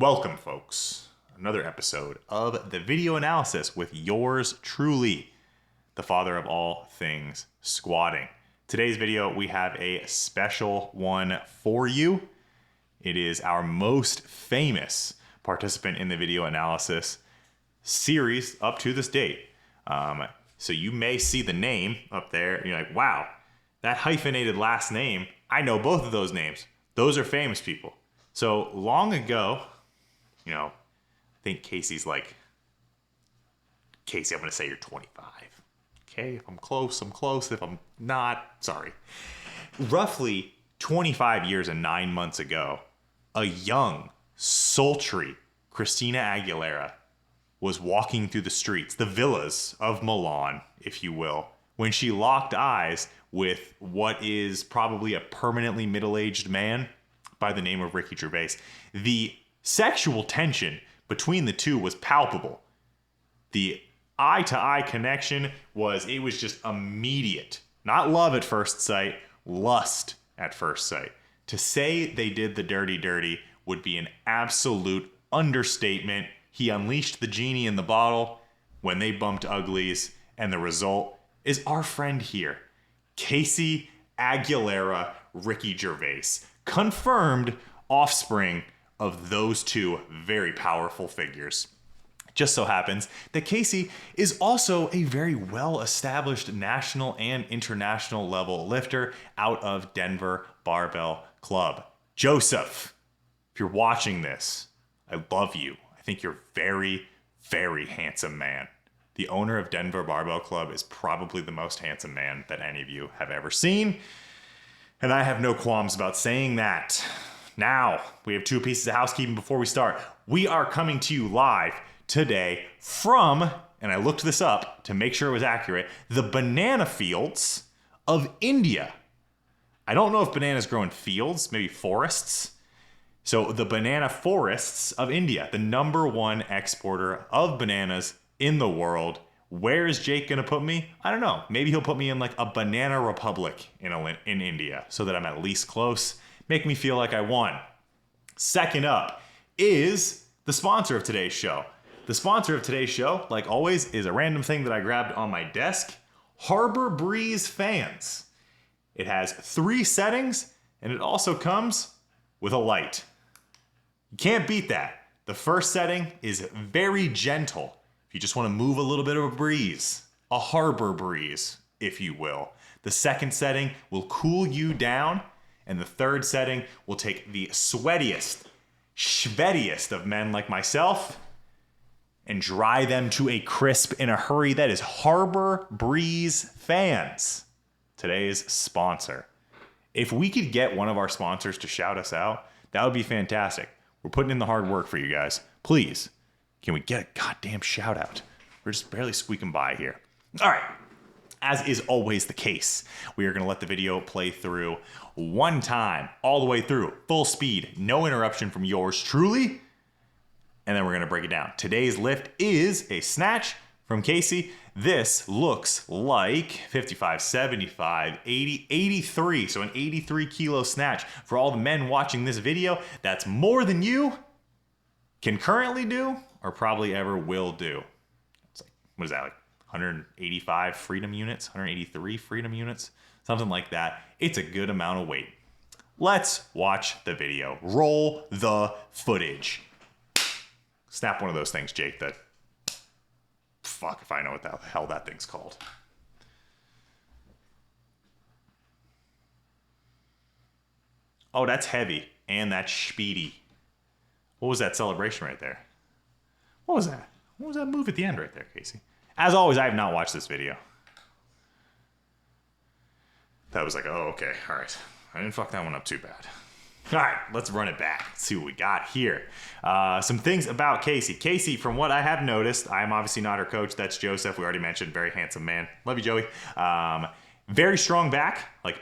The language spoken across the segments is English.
Welcome, folks. Another episode of the video analysis with yours truly, the father of all things squatting. Today's video, we have a special one for you. It is our most famous participant in the video analysis series up to this date. So you may see the name up there and you're like, wow, that hyphenated last name, I know both of those names. Those are famous people. So long ago, I think Casey's like, Casey, I'm going to say you're 25. Okay, if I'm close, I'm close. If I'm not, sorry. Roughly 25 years and 9 months ago, a young, sultry Christina Aguilera was walking through the streets, the villas of Milan, if you will, when she locked eyes with what is probably a permanently middle-aged man by the name of Ricky Gervais. The sexual tension between the two was palpable. The eye-to-eye connection was just immediate. Not love at first sight, lust at first sight. To say they did the dirty would be an absolute understatement. He unleashed the genie in the bottle when they bumped uglies, and the result is our friend here, Casey Aguilera-Ricky Gervais, confirmed offspring of those two very powerful figures. Just so happens that Casey is also a very well-established national and international level lifter out of Denver Barbell Club. Joseph, if you're watching this, I love you. I think you're very, very handsome man. The owner of Denver Barbell Club is probably the most handsome man that any of you have ever seen. And I have no qualms about saying that. Now, we have two pieces of housekeeping before we start. We are coming to you live today from, and I looked this up to make sure it was accurate, the banana fields of India. I don't know if bananas grow in fields, maybe forests. So the banana forests of India, the #1 exporter of bananas in the world. Where is Jake going to put me? I don't know. Maybe he'll put me in like a banana republic in India so that I'm at least close. Make me feel like I won. Second up is the sponsor of today's show. The sponsor of today's show, like always, is a random thing that I grabbed on my desk. Harbor Breeze fans. It has 3 settings, and it also comes with a light. You can't beat that. The first setting is very gentle. If you just want to move a little bit of a breeze, a harbor breeze, if you will. The second setting will cool you down, and the third setting will take the sweatiest, schvettiest of men like myself and dry them to a crisp in a hurry. That is Harbor Breeze fans, today's sponsor. If we could get one of our sponsors to shout us out, that would be fantastic. We're putting in the hard work for you guys. Please, can we get a goddamn shout out? We're just barely squeaking by here. All right. As is always the case, we are going to let the video play through one time, all the way through, full speed, no interruption from yours truly, and then we're going to break it down. Today's lift is a snatch from Casey. This looks like 55, 75, 80, 83, so an 83 kilo snatch. For all the men watching this video, that's more than you can currently do or probably ever will do. It's like, what is that, like 185 freedom units, 183 freedom units, something like that. It's a good amount of weight. Let's watch the video. Roll the footage. Snap one of those things, Jake, that, fuck if I know what the hell that thing's called. Oh, that's heavy, and that's speedy. What was that celebration right there? What was that? What was that move at the end right there, Casey? As always, I have not watched this video. That was like, oh, okay, all right. I didn't fuck that one up too bad. All right, let's run it back. Let's see what we got here. Some things about Casey. Casey, from what I have noticed, I'm obviously not her coach. That's Joseph. We already mentioned, very handsome man. Love you, Joey. Very strong back, like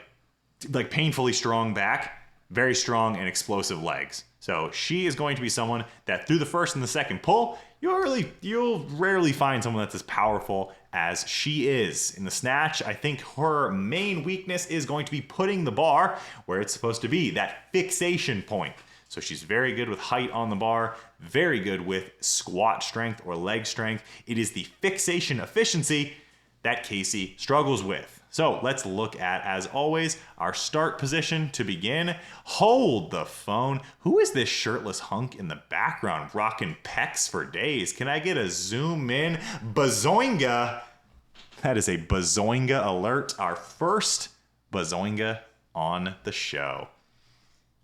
painfully strong back. Very strong and explosive legs. So she is going to be someone that through the first and the second pull, you'll rarely find someone that's as powerful as she is. In the snatch, I think her main weakness is going to be putting the bar where it's supposed to be, that fixation point. So she's very good with height on the bar, very good with squat strength or leg strength. It is the fixation efficiency that Casey struggles with. So let's look at, as always, our start position to begin. Hold the phone. Who is this shirtless hunk in the background rocking pecs for days? Can I get a zoom in? Bazoinga. That is a bazoinga alert. Our first bazoinga on the show.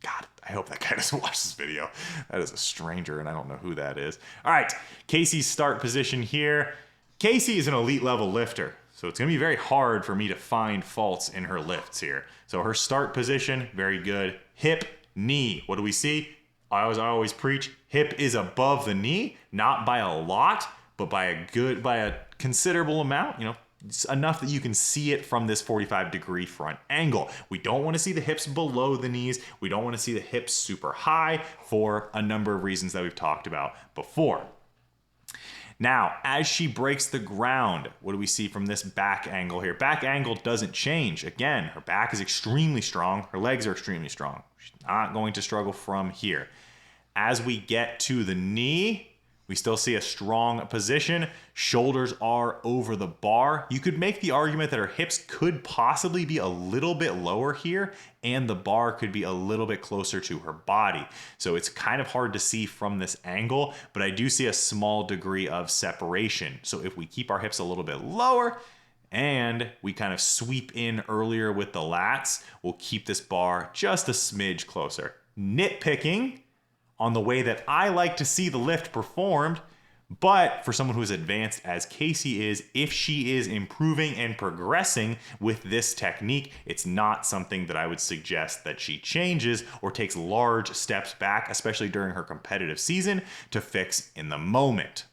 God, I hope that guy doesn't watch this video. That is a stranger, and I don't know who that is. All right, Casey's start position here. Casey is an elite level lifter, so it's going to be very hard for me to find faults in her lifts here. So her start position, very good. Hip, knee. What do we see? I always preach, hip is above the knee, not by a lot, but by a considerable amount, it's enough that you can see it from this 45-degree front angle. We don't want to see the hips below the knees. We don't want to see the hips super high for a number of reasons that we've talked about before. Now, as she breaks the ground, what do we see from this back angle here? Back angle doesn't change. Again, her back is extremely strong. Her legs are extremely strong. She's not going to struggle from here. As we get to the knee, we still see a strong position. Shoulders are over the bar. You could make the argument that her hips could possibly be a little bit lower here, and the bar could be a little bit closer to her body. So it's kind of hard to see from this angle, but I do see a small degree of separation. So if we keep our hips a little bit lower and we kind of sweep in earlier with the lats, we'll keep this bar just a smidge closer. Nitpicking on the way that I like to see the lift performed, but for someone who is advanced as Casey is, if she is improving and progressing with this technique, it's not something that I would suggest that she changes or takes large steps back, especially during her competitive season, to fix in the moment.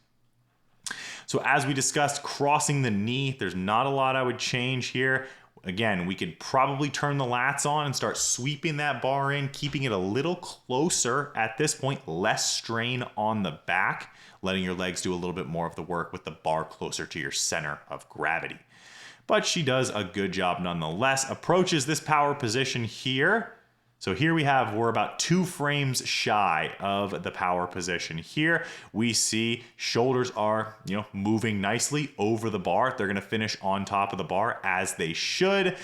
So as we discussed, crossing the knee, there's not a lot I would change here. Again, we could probably turn the lats on and start sweeping that bar in, keeping it a little closer at this point, less strain on the back, letting your legs do a little bit more of the work with the bar closer to your center of gravity. But she does a good job nonetheless. Approaches this power position here. So here we're about 2 frames shy of the power position here. We see shoulders are, moving nicely over the bar. They're going to finish on top of the bar as they should.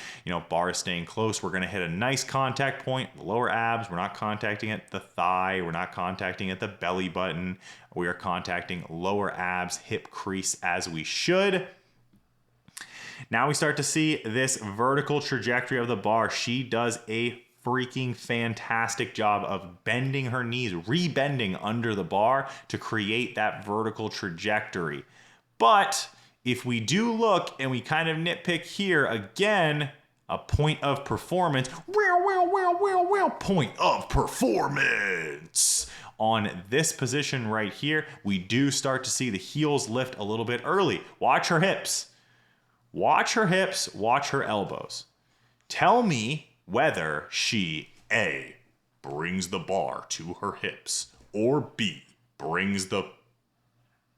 Bar is staying close. We're going to hit a nice contact point. The lower abs, we're not contacting at the thigh. We're not contacting at the belly button. We are contacting lower abs, hip crease as we should. Now we start to see this vertical trajectory of the bar. She does a freaking fantastic job of bending her knees, rebending under the bar to create that vertical trajectory. But if we do look and we kind of nitpick here, again, a point of performance, point of performance. On this position right here, we do start to see the heels lift a little bit early. Watch her hips. Watch her hips, watch her elbows. Tell me whether she, A, brings the bar to her hips, or B, brings the,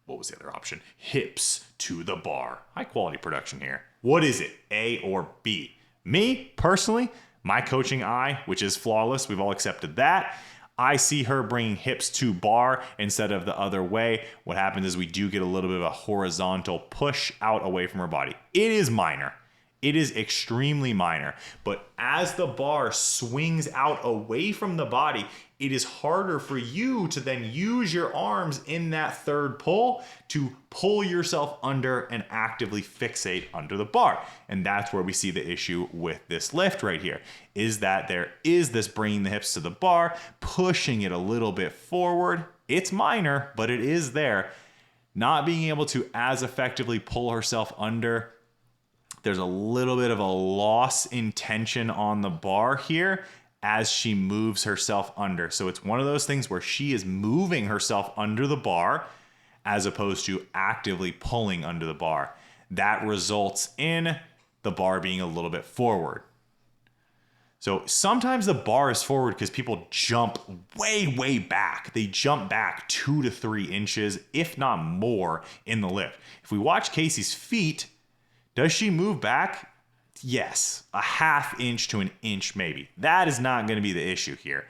what was the other option? Hips to the bar. High quality production here. What is it, A or B? Me, personally, my coaching eye, which is flawless, we've all accepted that. I see her bringing hips to bar instead of the other way. What happens is we do get a little bit of a horizontal push out away from her body. It is minor. It is extremely minor, but as the bar swings out away from the body, it is harder for you to then use your arms in that third pull to pull yourself under and actively fixate under the bar. And that's where we see the issue with this lift right here, is that there is this bringing the hips to the bar, pushing it a little bit forward. It's minor, but it is there. Not being able to as effectively pull herself under. There's a little bit of a loss in tension on the bar here as she moves herself under. So it's one of those things where she is moving herself under the bar as opposed to actively pulling under the bar. That results in the bar being a little bit forward. So sometimes the bar is forward because people jump way, way back. They jump back 2 to 3 inches, if not more, in the lift. If we watch Casey's feet, does she move back? Yes, a 1/2 inch to 1 inch maybe. That is not going to be the issue here.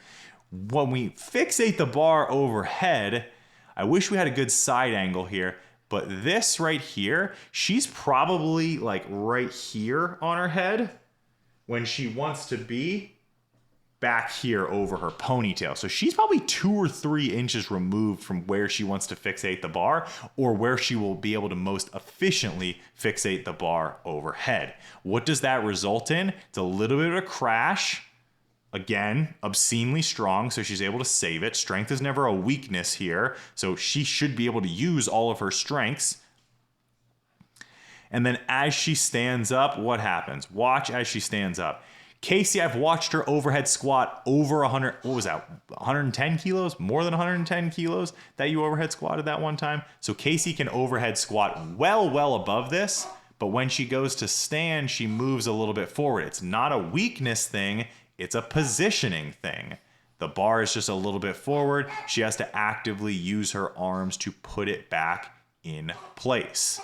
When we fixate the bar overhead, I wish we had a good side angle here, but this right here, she's probably like right here on her head when she wants to be back here over her ponytail. So she's probably 2 or 3 inches removed from where she wants to fixate the bar, or where she will be able to most efficiently fixate the bar overhead. What does that result in? It's a little bit of a crash. Again, obscenely strong, so she's able to save it. Strength is never a weakness here, so she should be able to use all of her strengths. And then as she stands up, what happens? Watch as she stands up. Casey, I've watched her overhead squat over 100, what was that, 110 kilos? More than 110 kilos that you overhead squatted that one time. So Casey can overhead squat well above this, but when she goes to stand, she moves a little bit forward. It's not a weakness thing, it's a positioning thing. The bar is just a little bit forward. She has to actively use her arms to put it back in place.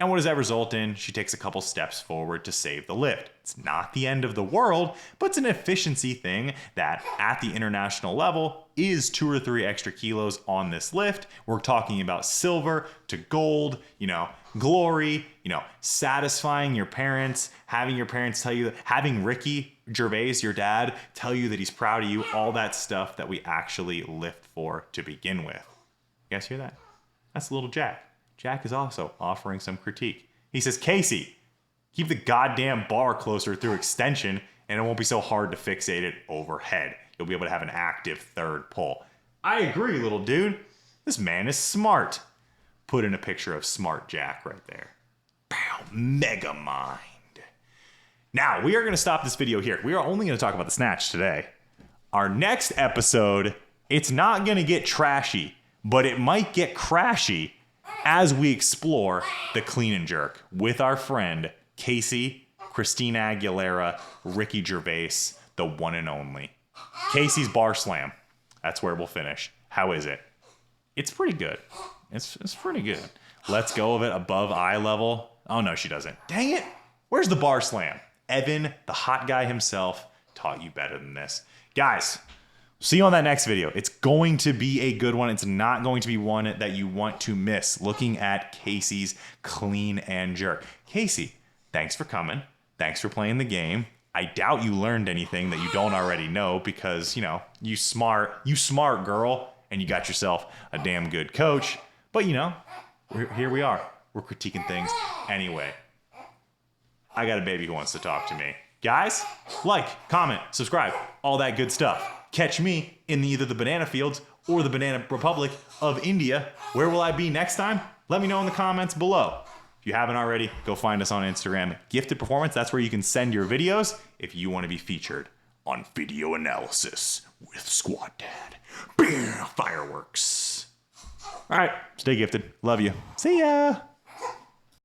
And what does that result in? She takes a couple steps forward to save the lift. It's not the end of the world, but it's an efficiency thing that at the international level is 2 or 3 extra kilos on this lift. We're talking about silver to gold, glory, satisfying your parents, having your parents tell you, having Ricky Gervais, your dad, tell you that he's proud of you, all that stuff that we actually lift for to begin with. You guys hear that? That's little Jack. Jack is also offering some critique. He says, Casey, keep the goddamn bar closer through extension and it won't be so hard to fixate it overhead. You'll be able to have an active third pull. I agree, little dude. This man is smart. Put in a picture of smart Jack right there. Pow, mega mind. Now, we are going to stop this video here. We are only going to talk about the snatch today. Our next episode, it's not going to get trashy, but it might get crashy as we explore the clean and jerk with our friend Casey, Christina Aguilera, Ricky Gervais, the one and only. Casey's bar slam. That's where we'll finish. How is it? It's pretty good. It's pretty good. Let's go of it above eye level. Oh no, she doesn't. Dang it. Where's the bar slam? Evan, the hot guy himself, taught you better than this. Guys, see you on that next video. It's going to be a good one. It's not going to be one that you want to miss. Looking at Casey's clean and jerk. Casey, thanks for coming. Thanks for playing the game. I doubt you learned anything that you don't already know because, you smart girl, and you got yourself a damn good coach. But, here we are. We're critiquing things anyway. I got a baby who wants to talk to me. Guys, like, comment, subscribe, all that good stuff. Catch me in either the banana fields or the banana republic of India. Where will I be next time? Let me know in the comments below. If you haven't already, go find us on Instagram. Gifted Performance, that's where you can send your videos if you want to be featured on Video Analysis with Squat Dad. Bam, fireworks. All right, stay gifted. Love you. See ya.